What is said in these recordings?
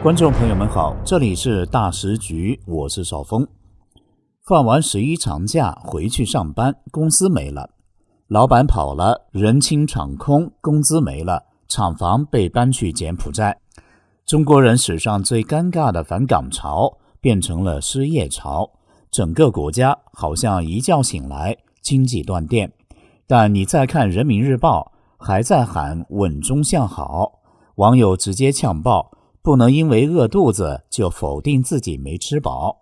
观众朋友们好，这里是大时局，我是邵峰。放完11长假回去上班，公司没了，老板跑了，人清厂空，工资没了，厂房被搬去柬埔寨。中国人史上最尴尬的返岗潮变成了失业潮，整个国家好像一觉醒来经济断电。但你再看人民日报，还在喊稳中向好，网友直接呛爆，不能因为饿肚子就否定自己没吃饱。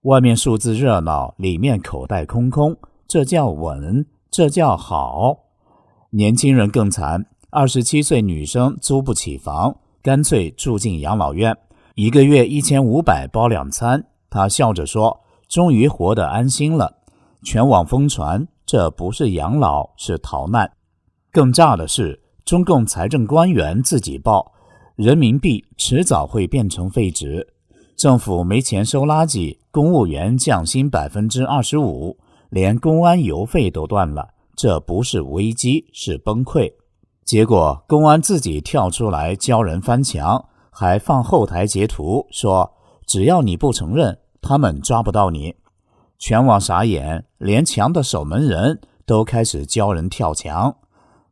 外面数字热闹，里面口袋空空，这叫稳，这叫好。年轻人更惨，27岁女生租不起房，干脆住进养老院，1个月1500包2餐。她笑着说，终于活得安心了。全网疯传，这不是养老，是逃难。更炸的是，中共财政官员自己报，人民币迟早会变成废纸，政府没钱收垃圾，公务员降薪 25%， 连公安邮费都断了，这不是危机，是崩溃。结果公安自己跳出来教人翻墙，还放后台截图说，只要你不承认，他们抓不到你。全网傻眼，连墙的守门人都开始教人跳墙。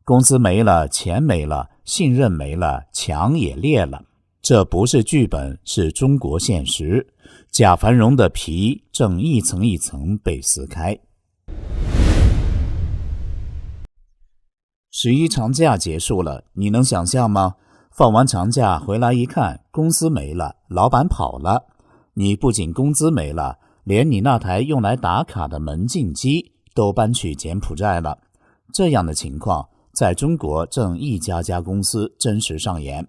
工资没了，钱没了，信任没了，墙也裂了。这不是剧本，是中国现实。贾繁荣的皮正一层一层被撕开。11长假结束了，你能想象吗？放完长假回来一看，公司没了，老板跑了。你不仅工资没了，连你那台用来打卡的门禁机都搬去柬埔寨了。这样的情况在中国正一家家公司真实上演。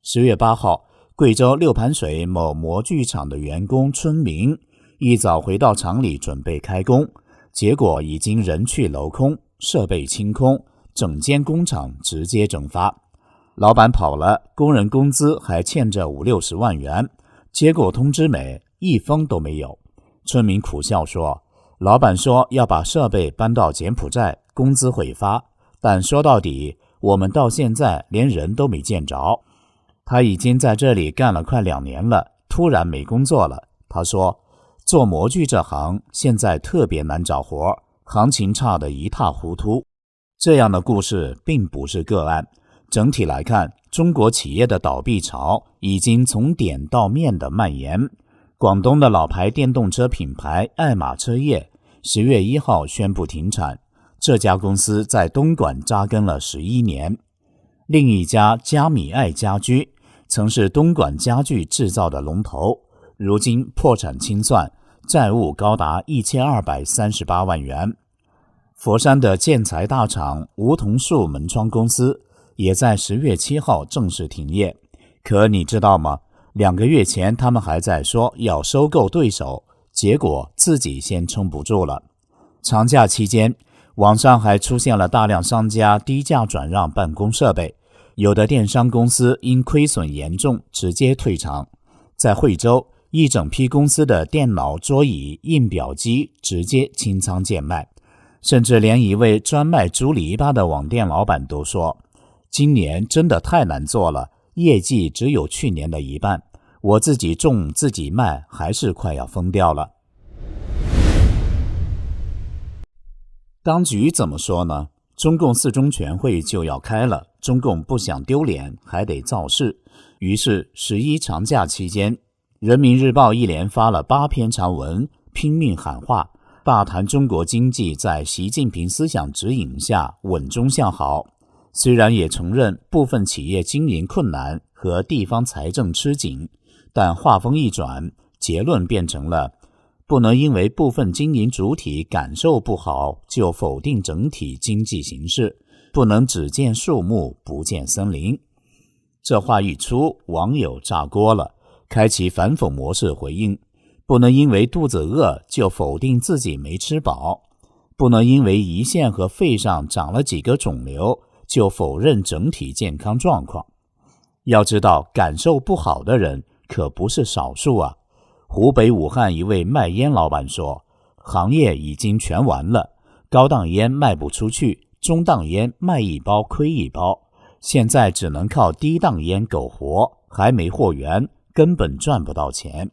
10月8号，贵州六盘水某模具厂的员工春明一早回到厂里准备开工，结果已经人去楼空，设备清空，整间工厂直接蒸发。老板跑了，工人工资还欠着50-60万元，结果通知没，一封都没有。春明苦笑说，老板说要把设备搬到柬埔寨，工资会发，但说到底，我们到现在连人都没见着。他已经在这里干了快2年了，突然没工作了。他说，做模具这行现在特别难找活，行情差得一塌糊涂。这样的故事并不是个案，整体来看，中国企业的倒闭潮已经从点到面的蔓延。广东的老牌电动车品牌爱玛车业10月1号宣布停产，这家公司在东莞扎根了11年。另一家佳米爱家居曾是东莞家具制造的龙头，如今破产清算，债务高达1238万元。佛山的建材大厂梧桐树门窗公司也在10月7号正式停业。可你知道吗？2个月前他们还在说要收购对手，结果自己先撑不住了。长假期间，网上还出现了大量商家低价转让办公设备，有的电商公司因亏损严重直接退场。在惠州，一整批公司的电脑、桌椅、印表机直接清仓贱卖，甚至连一位专卖猪篱笆的网店老板都说，今年真的太难做了，业绩只有去年的一半，我自己种自己卖，还是快要疯掉了。当局怎么说呢？中共4中全会就要开了，中共不想丢脸，还得造势。于是11长假期间，人民日报一连发了8篇长文，拼命喊话，大谈中国经济在习近平思想指引下稳中向好。虽然也承认部分企业经营困难和地方财政吃紧，但话锋一转，结论变成了不能因为部分经营主体感受不好就否定整体经济形势，不能只见树木不见森林。这话一出，网友炸锅了，开启反讽模式回应，不能因为肚子饿就否定自己没吃饱，不能因为胰腺和肺上长了几个肿瘤就否认整体健康状况。要知道，感受不好的人可不是少数啊。湖北武汉一位卖烟老板说，行业已经全完了，高档烟卖不出去，中档烟卖一包亏一包，现在只能靠低档烟苟活，还没货源，根本赚不到钱。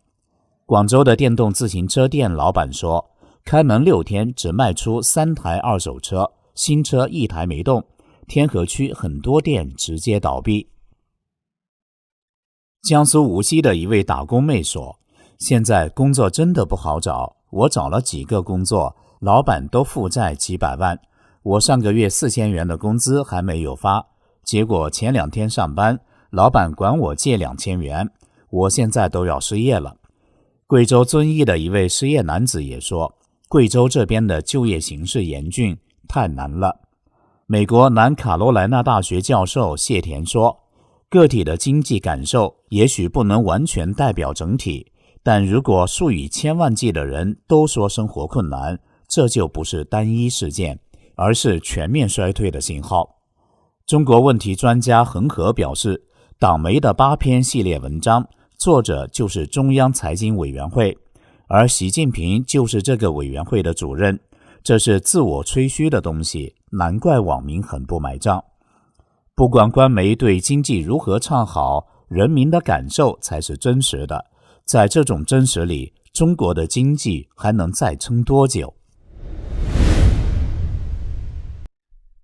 广州的电动自行车店老板说，开门6天只卖出3台二手车，新车1台没动，天河区很多店直接倒闭。江苏无锡的一位打工妹说，现在工作真的不好找，我找了几个工作，老板都负债几百万，我上个月4000元的工资还没有发，结果前2天上班，老板管我借2000元，我现在都要失业了。贵州遵义的一位失业男子也说，贵州这边的就业形势严峻，太难了。美国南卡罗来纳大学教授谢田说，个体的经济感受也许不能完全代表整体，但如果数以千万计的人都说生活困难，这就不是单一事件，而是全面衰退的信号。中国问题专家恒河表示，党媒的8篇系列文章作者就是中央财经委员会，而习近平就是这个委员会的主任，这是自我吹嘘的东西，难怪网民很不买账。不管官媒对经济如何唱好，人民的感受才是真实的，在这种真实里，中国的经济还能再撑多久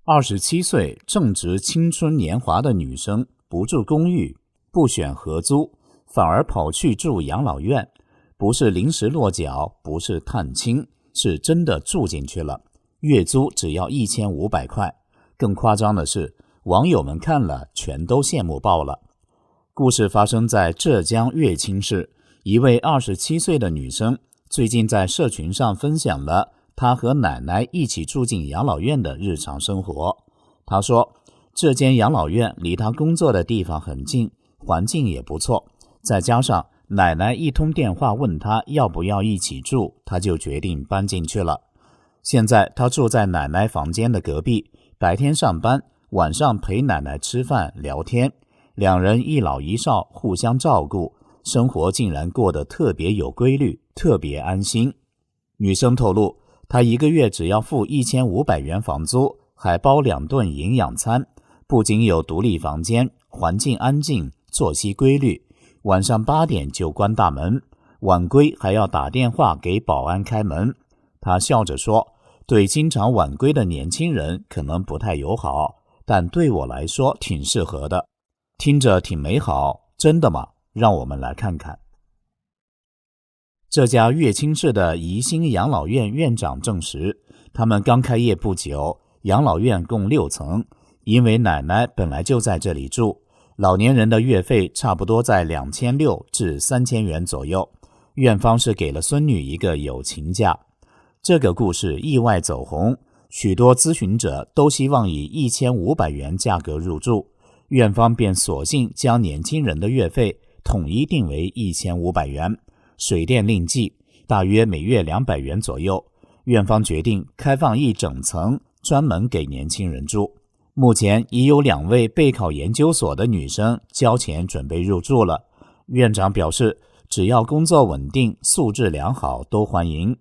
？27岁正值青春年华的女生不住公寓，不选合租，反而跑去住养老院，不是临时落脚，不是探亲，是真的住进去了，月租只要1500块。更夸张的是，网友们看了全都羡慕爆了。故事发生在浙江乐清市，一位27岁的女生最近在社群上分享了她和奶奶一起住进养老院的日常生活。她说，这间养老院离她工作的地方很近，环境也不错，再加上奶奶一通电话问她要不要一起住，她就决定搬进去了。现在她住在奶奶房间的隔壁，白天上班，晚上陪奶奶吃饭聊天，两人一老一少互相照顾，生活竟然过得特别有规律，特别安心。女生透露，她1个月只要付1500元房租，还包2顿营养餐，不仅有独立房间，环境安静，作息规律，晚上8点就关大门，晚归还要打电话给保安开门。她笑着说，对经常晚归的年轻人可能不太友好，但对我来说挺适合的。听着挺美好，真的吗？让我们来看看。这家乐清市的宜兴养老院院长证实，他们刚开业不久，养老院共6层，因为奶奶本来就在这里住，老年人的月费差不多在2600至3000元左右，院方是给了孙女一个友情价。这个故事意外走红，许多咨询者都希望以1500元价格入住，院方便索性将年轻人的月费统一定为1500元，水电另计，大约每月200元左右。院方决定开放1整层，专门给年轻人住。目前已有2位备考研究所的女生交钱准备入住了。院长表示，只要工作稳定，素质良好，都欢迎。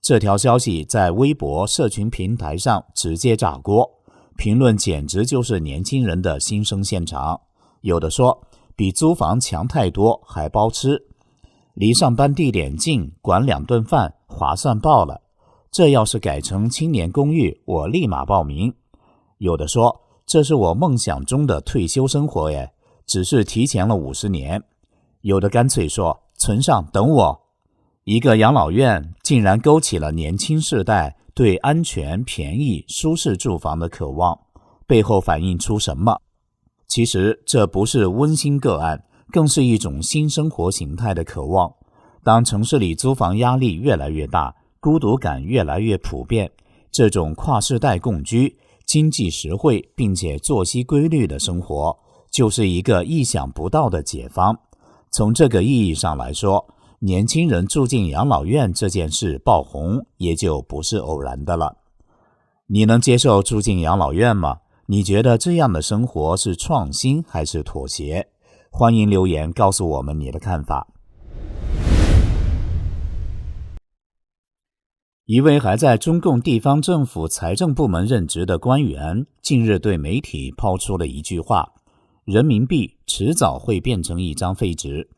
这条消息在微博社群平台上直接炸锅，评论简直就是年轻人的心声现场。有的说，比租房强太多，还包吃，离上班地点近，管2顿饭，划算爆了。这要是改成青年公寓，我立马报名。有的说，这是我梦想中的退休生活耶，只是提前了50年。有的干脆说，存上等我。一个养老院竟然勾起了年轻世代对安全、便宜、舒适住房的渴望，背后反映出什么？其实这不是温馨个案，更是一种新生活形态的渴望。当城市里租房压力越来越大，孤独感越来越普遍，这种跨世代共居、经济实惠并且作息规律的生活，就是一个意想不到的解放。从这个意义上来说，年轻人住进养老院这件事爆红，也就不是偶然的了。你能接受住进养老院吗？你觉得这样的生活是创新还是妥协？欢迎留言告诉我们你的看法。一位还在中共地方政府财政部门任职的官员，近日对媒体抛出了一句话：人民币迟早会变成一张废纸。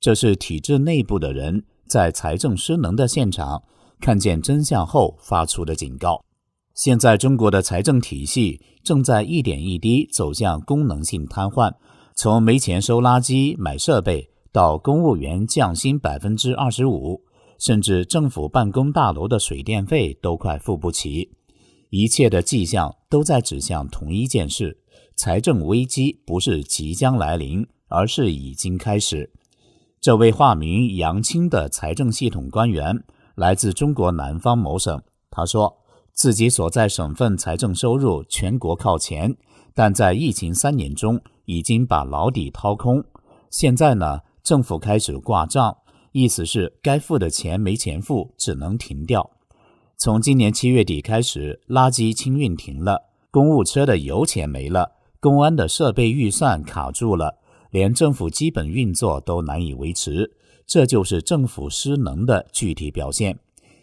这是体制内部的人在财政失能的现场看见真相后发出的警告。现在中国的财政体系正在一点一滴走向功能性瘫痪，从没钱收垃圾买设备到公务员降薪 25%， 甚至政府办公大楼的水电费都快付不起。一切的迹象都在指向同一件事，财政危机不是即将来临，而是已经开始。这位化名杨青的财政系统官员来自中国南方某省，他说自己所在省份财政收入全国靠前，但在疫情3年中已经把牢底掏空。现在呢，政府开始挂账，意思是该付的钱没钱付，只能停掉。从今年7月底开始，垃圾清运停了，公务车的油钱没了，公安的设备预算卡住了，连政府基本运作都难以维持，这就是政府失能的具体表现。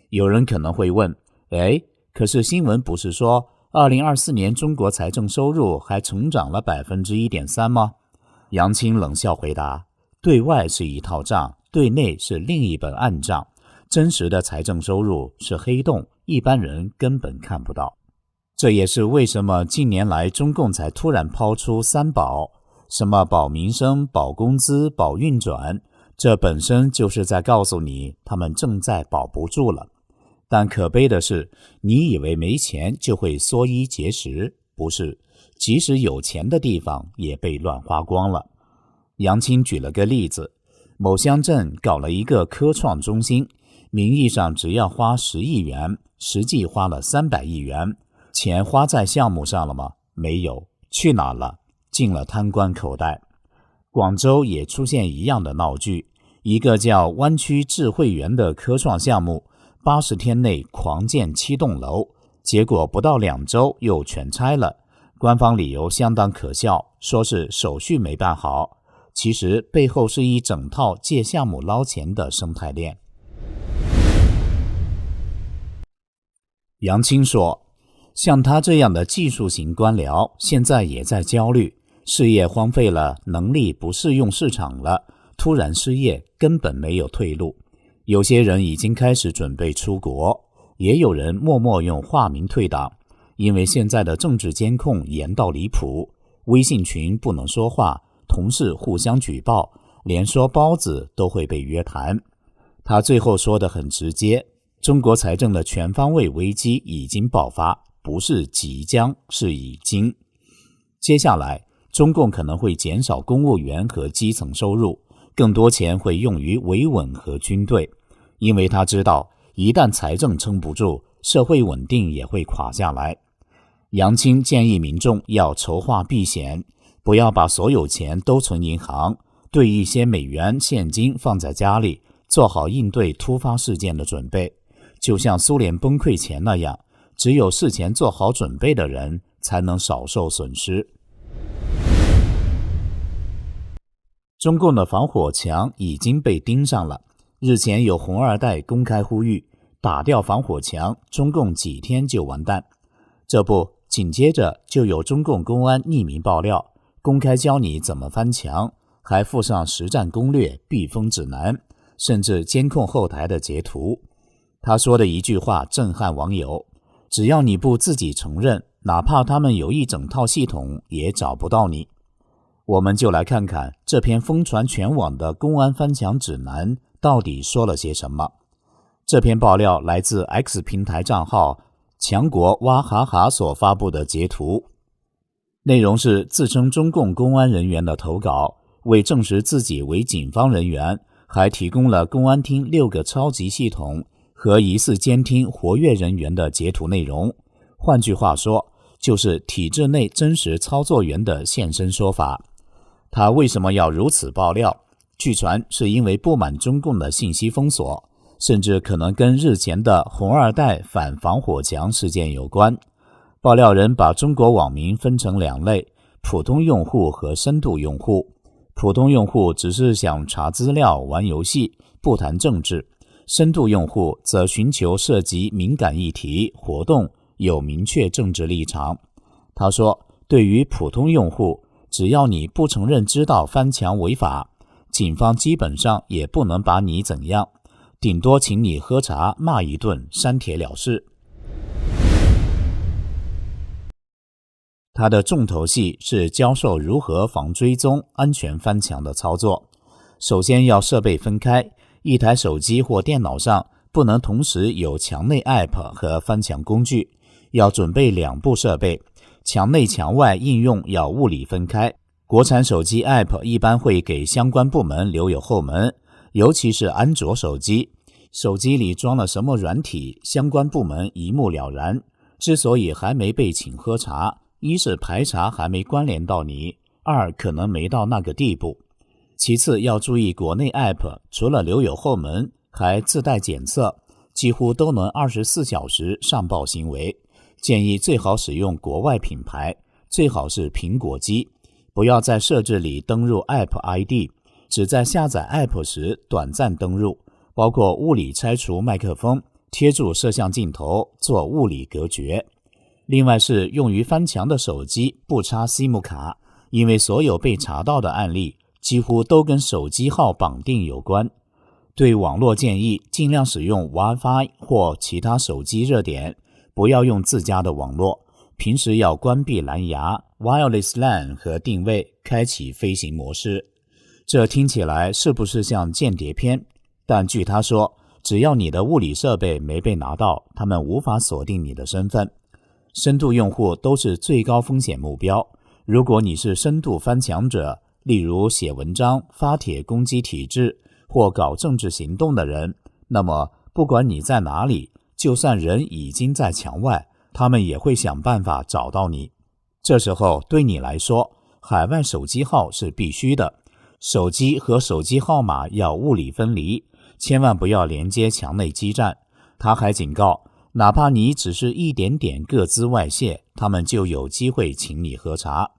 有人可能会问，可是新闻不是说2024年中国财政收入还成长了 1.3% 吗？杨青冷笑回答，对外是一套账，对内是另一本暗账，真实的财政收入是黑洞，一般人根本看不到。这也是为什么近年来中共才突然抛出3保，什么保民生、保工资、保运转，这本身就是在告诉你他们正在保不住了。但可悲的是，你以为没钱就会缩衣节食，不是，即使有钱的地方也被乱花光了。杨青举了个例子，某乡镇搞了一个科创中心，名义上只要花10亿元，实际花了300亿元，钱花在项目上了吗？没有，去哪了？进了贪官口袋。广州也出现一样的闹剧，一个叫湾区智慧园的科创项目，80天内狂建7栋楼，结果不到2周又全拆了。官方理由相当可笑，说是手续没办好，其实背后是一整套借项目捞钱的生态链。杨青说，像他这样的技术型官僚现在也在焦虑，事业荒废了，能力不适用市场了，突然失业，根本没有退路。有些人已经开始准备出国，也有人默默用化名退党，因为现在的政治监控严到离谱，微信群不能说话，同事互相举报，连说包子都会被约谈。他最后说得很直接，中国财政的全方位危机已经爆发，不是即将，是已经。接下来，中共可能会减少公务员和基层收入，更多钱会用于维稳和军队，因为他知道一旦财政撑不住，社会稳定也会垮下来。杨青建议民众要筹划避险，不要把所有钱都存银行，兑一些美元现金放在家里，做好应对突发事件的准备。就像苏联崩溃前那样，只有事前做好准备的人才能少受损失。中共的防火墙已经被盯上了，日前有红二代公开呼吁，打掉防火墙，中共几天就完蛋。这不，紧接着就有中共公安匿名爆料，公开教你怎么翻墙，还附上实战攻略、避风指南，甚至监控后台的截图。他说的一句话震撼网友，只要你不自己承认，哪怕他们有一整套系统，也找不到你。我们就来看看这篇疯传全网的公安翻墙指南到底说了些什么。这篇爆料来自 X 平台账号强国哇哈哈所发布的截图，内容是自称中共公安人员的投稿，为证实自己为警方人员，还提供了公安厅6个超级系统和疑似监听活跃人员的截图内容。换句话说，就是体制内真实操作员的现身说法。他为什么要如此爆料？据传是因为不满中共的信息封锁，甚至可能跟日前的红二代反防火墙事件有关。爆料人把中国网民分成2类，普通用户和深度用户。普通用户只是想查资料、玩游戏，不谈政治；深度用户则寻求涉及敏感议题、活动，有明确政治立场。他说，对于普通用户，只要你不承认知道翻墙违法，警方基本上也不能把你怎样，顶多请你喝茶骂一顿，删帖了事。他的重头戏是教授如何防追踪、安全翻墙的操作。首先要设备分开，一台手机或电脑上不能同时有墙内 App 和翻墙工具，要准备2部设备，墙内墙外应用要物理分开。国产手机 App 一般会给相关部门留有后门，尤其是安卓手机，手机里装了什么软体，相关部门一目了然。之所以还没被请喝茶，一是排查还没关联到你，二可能没到那个地步。其次要注意国内 App 除了留有后门，还自带检测，几乎都能24小时上报行为。建议最好使用国外品牌，最好是苹果机，不要在设置里登入 App ID， 只在下载 App 时短暂登入，包括物理拆除麦克风，贴住摄像镜头做物理隔绝。另外是用于翻墙的手机不插 SIM 卡，因为所有被查到的案例几乎都跟手机号绑定有关。对网络建议尽量使用 Wi-Fi 或其他手机热点，不要用自家的网络。平时要关闭蓝牙、Wireless LAN 和定位，开启飞行模式。这听起来是不是像间谍片？但据他说，只要你的物理设备没被拿到，他们无法锁定你的身份。深度用户都是最高风险目标，如果你是深度翻墙者，例如写文章、发帖攻击体制或搞政治行动的人，那么不管你在哪里，就算人已经在墙外，他们也会想办法找到你。这时候对你来说，海外手机号是必须的，手机和手机号码要物理分离，千万不要连接墙内基站。他还警告，哪怕你只是一点点个资外泄，他们就有机会请你喝茶。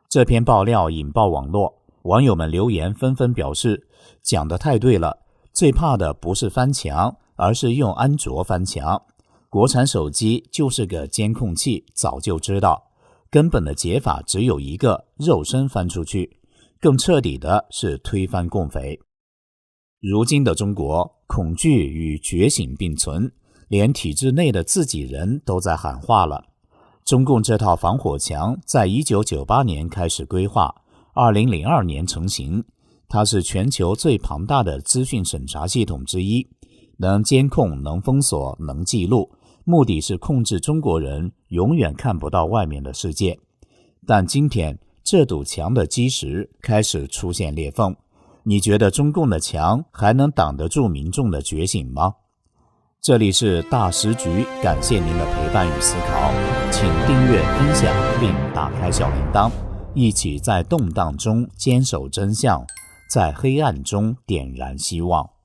这篇爆料引爆网络，网友们留言纷纷表示，讲得太对了，最怕的不是翻墙，而是用安卓翻墙。国产手机就是个监控器，早就知道，根本的解法只有一个，肉身翻出去。更彻底的是推翻共匪。如今的中国，恐惧与觉醒并存，连体制内的自己人都在喊话了。中共这套防火墙在1998年开始规划，2002年成型。它是全球最庞大的资讯审查系统之一，能监控、能封锁、能记录，目的是控制中国人永远看不到外面的世界。但今天这堵墙的基石开始出现裂缝，你觉得中共的墙还能挡得住民众的觉醒吗？这里是大时局，感谢您的陪伴与思考，请订阅、分享并打开小铃铛，一起在动荡中坚守真相，在黑暗中点燃希望。